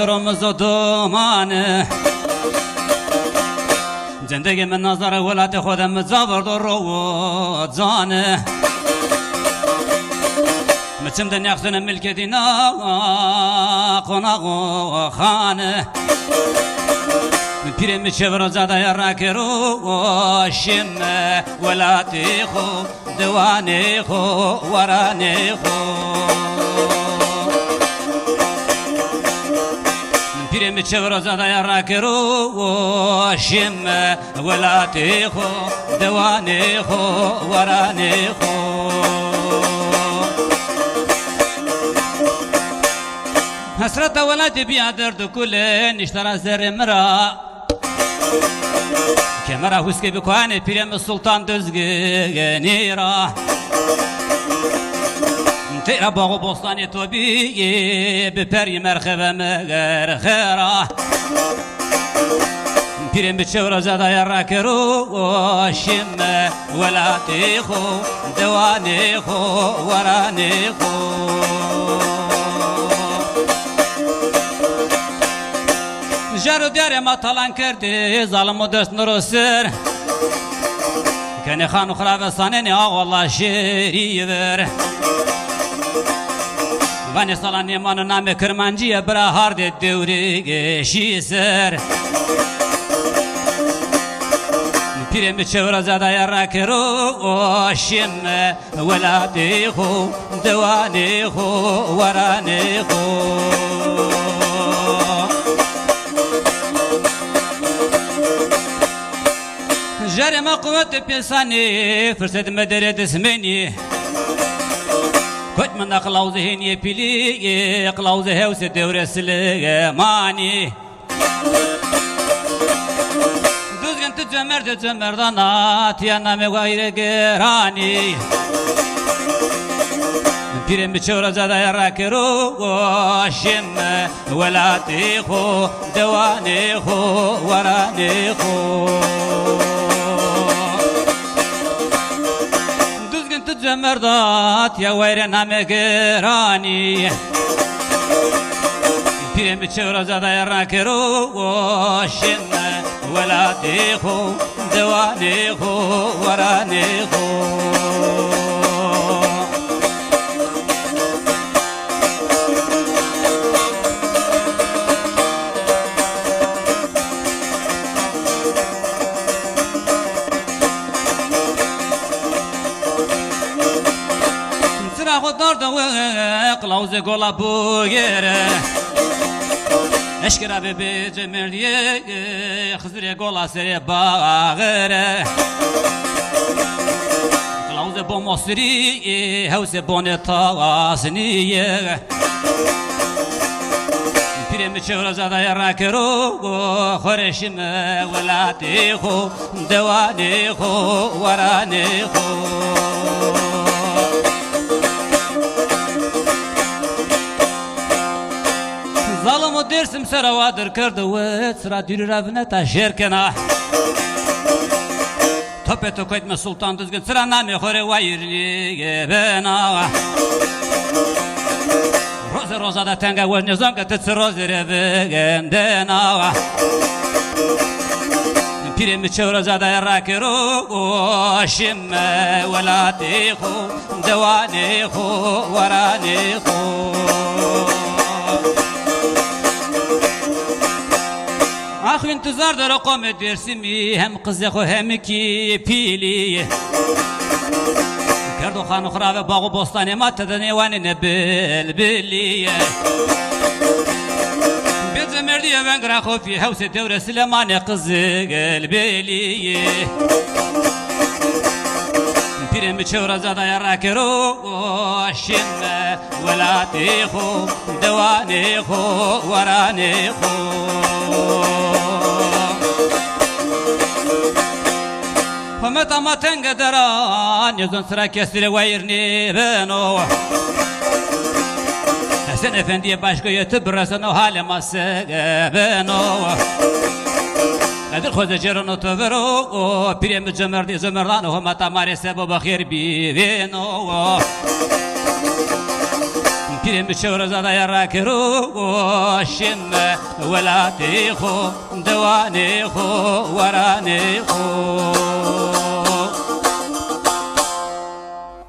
سرمز و دومانه زندگی من نظر ولایت خودم زبرد و روزانه مچم دنیا خسن ملکتی نا قناق و خانه پیرم چهور زاده راک رو شم ولایت خو دوانه خو ورانه خو پیرم چهور زاده راک رو شم ولایت خو دوانه خو ورانه خو حسرت ولایت بیا درد کل نشتر زر مرا که مرا حسکی بکنه پیرم سلطان دزگنی را تیرا باغ و بستانی تو بی بپری مرخبه مگر خیرا پیرم بچه زاده راک رو شم ولایت خو دوانه خو ورانه خو جارو دیار ما طلان کرده ظالم و دست نرو سر کنی خانو خراب سانه آق والله شیری ور وانی سالان نیمانو نام کرمانجی برا هارد دوری گشی سر پیرم بچه زاده راک رو شم ولایت خو دوانه خو ورانه خو جاري ما قوت بيساني فرصة مدرة دسمني كنت من أقلاو ذهني بلي أقلاو ذهوس دور سليماني دوزغن تجمر دانات يا نامي غير غيراني پیرم بچه زاده راک رو شم ولایت خو دوانه خو ورانه خو مردات یا ویر نامگرانی پیرم بچه زاده راک رو شم ولایت خو دوانه خو ورانه خو خوددار قلاوز گلا بویره اشکرا به جمردیه خزر گلا سر باغره قلاوز با مصری حوس بون تاسنیه پیرم چهور زاده راک رو خورشم ولایت خو دوانه خو ورانه خو ظالم و درسم سروادر کرده و سرا دیری رفنه تا شرکنا توپه تو کویت سلطان دزگن سرا نامی خوره وایرنی بنا روزا دا تنگه و نظام که تت روزی رو بگندنا پیرم چهور زاده راک رو شم ولایت خو دوانه خو ورانه خو آخو انتظار داره قوم درسمی هم قزه خو هم کی پیلی کردو خانو خراب باغ و بستان ما تدنی وانی نبل بلی بیت مردی ونگرا خو فی حوس دور سلمان قزه گل بلی پیرم چهور زاده راک رو شم ولایت خو دوانه خو ورانه خو همتا ما تنگ دران یزون سرا کسر ویرنی بنو حسن افندی باشگوی تبرسن و حال ما سگبنو ادر خوز جرنو تو برو پیرم جمردی زمردان و همتا ماری سبو بخیر بیوینو شيرين بشور زادا يراكرو شم ولاتي خو دواني خو وراني خو